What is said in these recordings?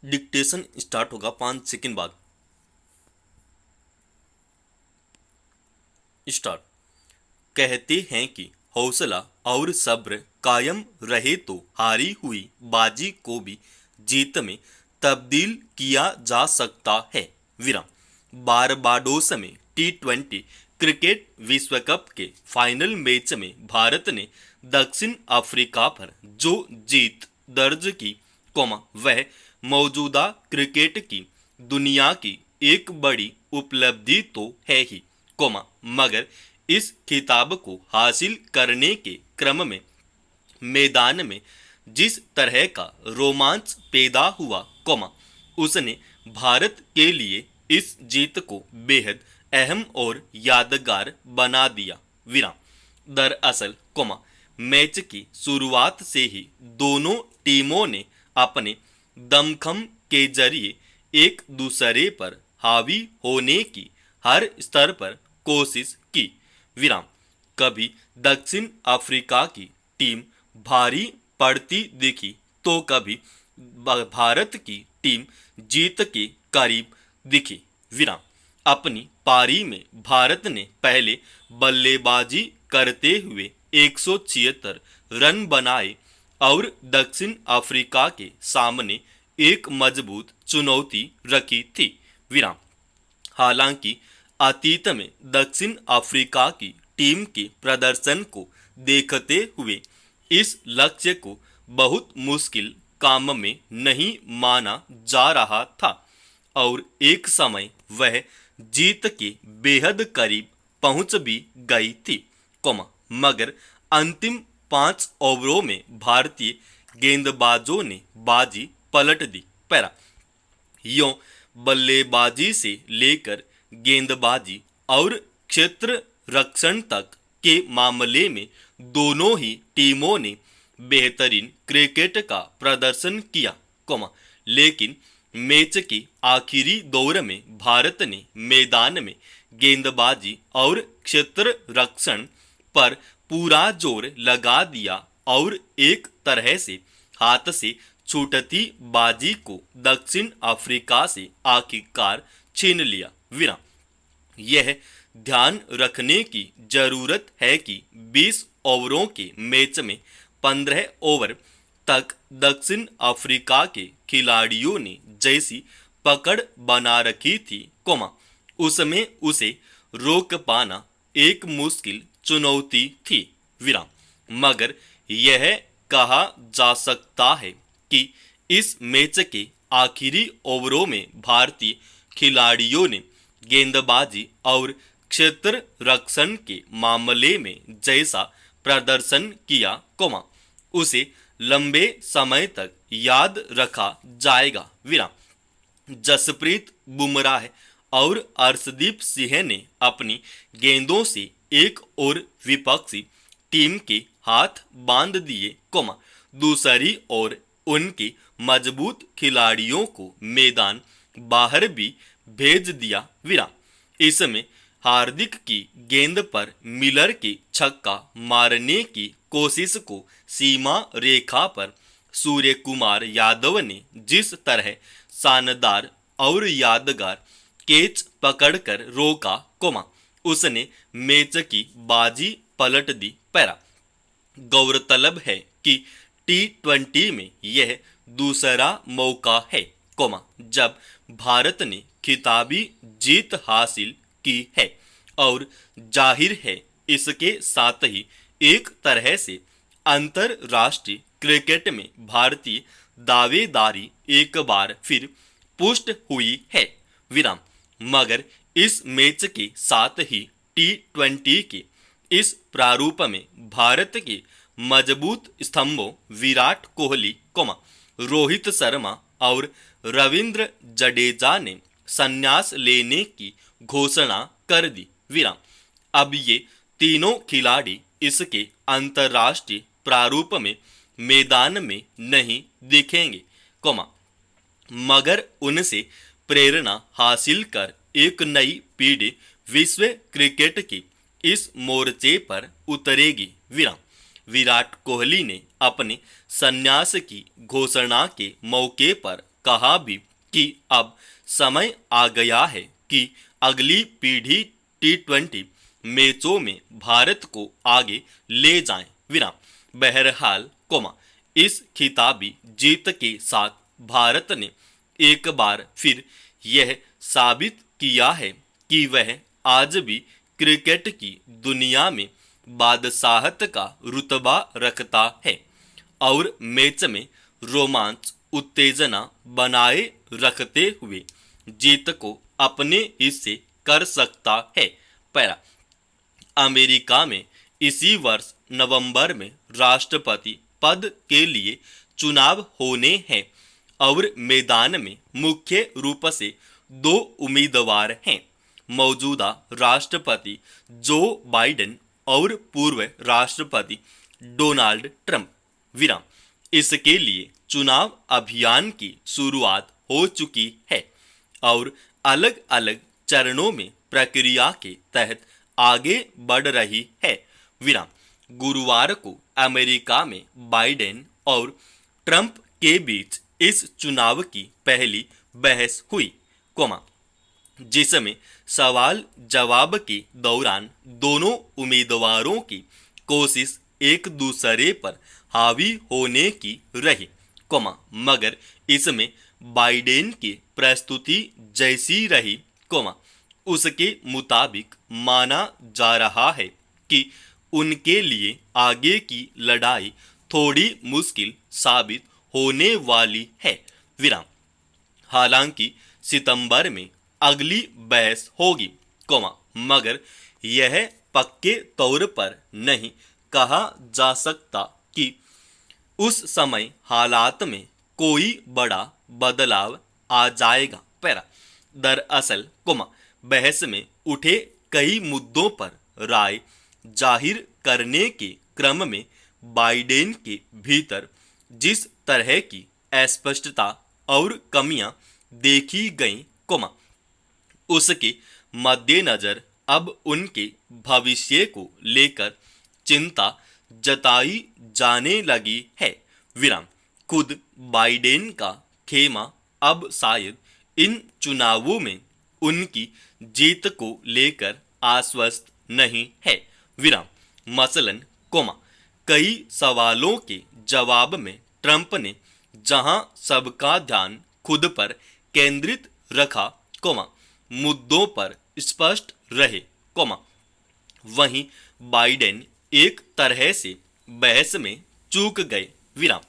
Dictation start होगा 5 second बाद। Start. कहते हैं कि हौसला और सब्र कायम रहे तो हारी हुई बाजी को भी जीत में तब्दील किया जा सकता है। विराम। बारबाडोस में T20 क्रिकेट विश्व कप के फाइनल मैच में भारत ने दक्षिण अफ्रीका पर जो जीत दर्ज की, वह मौजूदा क्रिकेट की दुनिया की एक बड़ी उपलब्धि तो है ही, मगर इस खिताब को हासिल करने के क्रम में मैदान में जिस तरह का रोमांच पैदा हुआ, उसने भारत के लिए इस जीत को बेहद अहम और यादगार बना दिया। विराम। दरअसल, मैच की शुरुआत से ही दोनों टीमों ने अपने दमखम के जरिए एक दूसरे पर हावी होने की हर स्तर पर कोशिश की। विराम। कभी दक्षिण अफ्रीका की टीम भारी पड़ती दिखी तो कभी भारत की टीम जीत के करीब दिखी। विराम। अपनी पारी में भारत ने पहले बल्लेबाजी करते हुए 176 रन बनाए और दक्षिण अफ्रीका के सामने एक मजबूत चुनौती रखी थी। विराम। हालांकि अतीत में दक्षिण अफ्रीका की टीम के प्रदर्शन को देखते हुए इस लक्ष्य को बहुत मुश्किल काम में नहीं माना जा रहा था और एक समय वह जीत के बेहद करीब पहुंच भी गई थी, मगर अंतिम 5 ओवरों में भारतीय गेंदबाजों ने बाजी पलट दी। पैरा। यों बल्लेबाजी से लेकर गेंदबाजी और क्षेत्र रक्षण तक के मामले में दोनों ही टीमों ने बेहतरीन क्रिकेट का प्रदर्शन किया, लेकिन मैच के आखिरी दौर में भारत ने मैदान में गेंदबाजी और क्षेत्र रक्षण पर पूरा जोर लगा दिया और एक तरह से हाथ से छूटती बाजी को दक्षिण अफ्रीका से आखिरकार छीन लिया। विराम। यह ध्यान रखने की जरूरत है कि 20 ओवरों के मैच में 15 ओवर तक दक्षिण अफ्रीका के खिलाड़ियों ने जैसी पकड़ बना रखी थी, उसमें उसे रोक पाना एक मुश्किल चुनौती थी। विराम। मगर यह कहा जा सकता है कि इस मैच के आखिरी ओवरों में भारतीय खिलाड़ियों ने गेंदबाजी और क्षेत्र रक्षण के मामले में जैसा प्रदर्शन किया, उसे लंबे समय तक याद रखा जाएगा। विराम। जसप्रीत बुमराह और अर्शदीप सिंह ने अपनी गेंदों से एक और विपक्षी टीम के हाथ बांध दिए, दूसरी ओर उनके मजबूत खिलाड़ियों को मैदान बाहर भी भेज दिया। विराम। इसमें हार्दिक की गेंद पर मिलर के छक्का मारने की कोशिश को सीमा रेखा पर सूर्य कुमार यादव ने जिस तरह शानदार और यादगार कैच पकड़कर रोका, उसने मैच की बाजी पलट दी। पैरा। गौरतलब है कि T20 में यह दूसरा मौका है, जब भारत ने खिताबी जीत हासिल की है और जाहिर है इसके साथ ही एक तरह से अंतरराष्ट्रीय क्रिकेट में भारतीय दावेदारी एक बार फिर पुष्ट हुई है। विराम। मगर इस मैच के साथ ही T20 के इस प्रारूप में भारत के मजबूत स्तंभों विराट कोहली, रोहित शर्मा और रविंद्र जडेजा ने संन्यास लेने की घोषणा कर दी। विराम। अब ये तीनों खिलाड़ी इसके अंतर्राष्ट्रीय प्रारूप में मैदान में नहीं दिखेंगे, मगर उनसे प्रेरणा हासिल कर एक नई पीढ़ी विश्व क्रिकेट की इस मोर्चे पर उतरेगी। विराम। विराट कोहली ने अपने संन्यास की घोषणा के मौके पर कहा भी कि अब समय आ गया है कि अगली पीढ़ी T20 मैचों में भारत को आगे ले जाएं। विराम। बहरहाल इस खिताबी जीत के साथ भारत ने एक बार फिर यह साबित किया है कि वह आज भी क्रिकेट की दुनिया में बादशाहत का रुतबा रखता है और मैच में रोमांच उत्तेजना बनाए रखते हुए जीत को अपने हिस्से कर सकता है। पैरा। अमेरिका में इसी वर्ष नवंबर में राष्ट्रपति पद के लिए चुनाव होने हैं और मैदान में मुख्य रूप से 2 उम्मीदवार हैं, मौजूदा राष्ट्रपति जो बाइडेन और पूर्व राष्ट्रपति डोनाल्ड ट्रंप। विराम। इसके लिए चुनाव अभियान की शुरुआत हो चुकी है और अलग अलग चरणों में प्रक्रिया के तहत आगे बढ़ रही है। विराम। गुरुवार को अमेरिका में बाइडेन और ट्रंप के बीच इस चुनाव की पहली बहस हुई, जिसमें सवाल जवाब के दौरान दोनों उम्मीदवारों की कोशिश एक दूसरे पर हावी होने की रही, मगर इसमें बाइडेन की प्रस्तुति जैसी रही, उसके मुताबिक माना जा रहा है कि उनके लिए आगे की लड़ाई थोड़ी मुश्किल साबित होने वाली है। विराम। हालांकि सितंबर में अगली बहस होगी, मगर यह पक्के तौर पर नहीं कहा जा सकता कि उस समय हालात में कोई बड़ा बदलाव आ जाएगा। पैरा। दरअसल बहस में उठे कई मुद्दों पर राय जाहिर करने के क्रम में बाइडेन के भीतर जिस तरह की अस्पष्टता और कमियां देखी गईं, उसके मद्देनजर अब उनके भविष्य को लेकर चिंता जताई जाने लगी है। विराम। खुद बाइडेन का खेमा अब शायद इन चुनावों में उनकी जीत को लेकर आश्वस्त नहीं है। विराम। मसलन कई सवालों के जवाब में ट्रंप ने जहां सबका ध्यान खुद पर केंद्रित रखा, मुद्दों पर स्पष्ट रहे, वहीं बाइडेन एक तरह से बहस में चूक गए। विराम।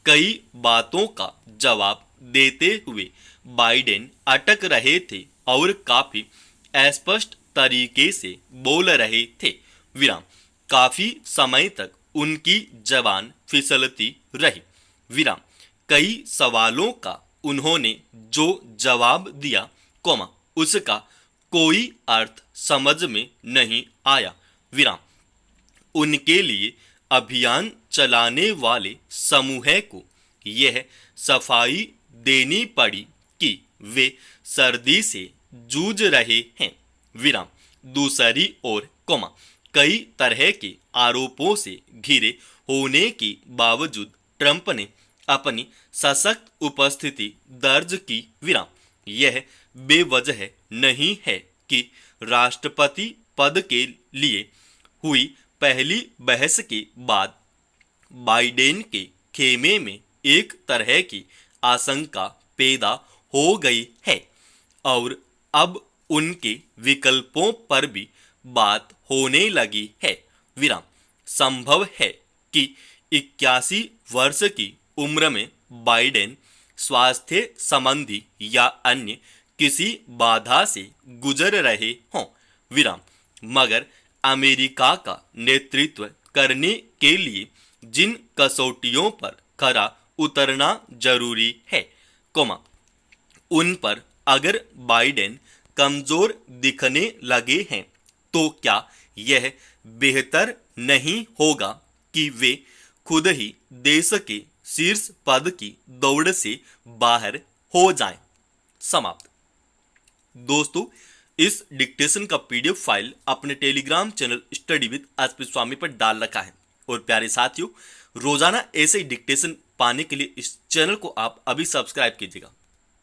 कई बातों का जवाब देते हुए बाइडेन अटक रहे थे और काफी अस्पष्ट तरीके से बोल रहे थे। विराम। काफी समय तक उनकी जबान फिसलती रही। विराम। कई सवालों का उन्होंने जो जवाब दिया, उसका कोई अर्थ समझ में नहीं आया। विराम। उनके लिए अभियान चलाने वाले समूह को यह सफाई देनी पड़ी कि वे सर्दी से जूझ रहे हैं। विराम। दूसरी ओर कई तरह के आरोपों से घिरे होने के बावजूद ट्रंप ने अपनी सशक्त उपस्थिति दर्ज की। विराम। यह बेवजह नहीं है कि राष्ट्रपति पद के लिए हुई पहली बहस के बाद बाइडेन के खेमे में एक तरह की आशंका पैदा हो गई है और अब उनके विकल्पों पर भी बात होने लगी है। विराम। संभव है कि 81 वर्ष की उम्र में बाइडेन स्वास्थ्य संबंधी या अन्य किसी बाधा से गुजर रहे हों। विराम। मगर अमेरिका का नेतृत्व करने के लिए जिन कसौटियों पर खरा उतरना जरूरी है, उन पर अगर बाइडेन कमजोर दिखने लगे हैं तो क्या यह बेहतर नहीं होगा कि वे खुद ही देश के शीर्ष पद की दौड़ से बाहर हो जाएं। समाप्त। दोस्तों, इस डिक्टेशन का पीडीएफ फाइल अपने Telegram channel study with SP Swami पर डाल रखा है। और प्यारे साथियों, रोजाना ऐसे डिक्टेशन पाने के लिए इस चैनल को आप अभी सब्सक्राइब कीजिएगा।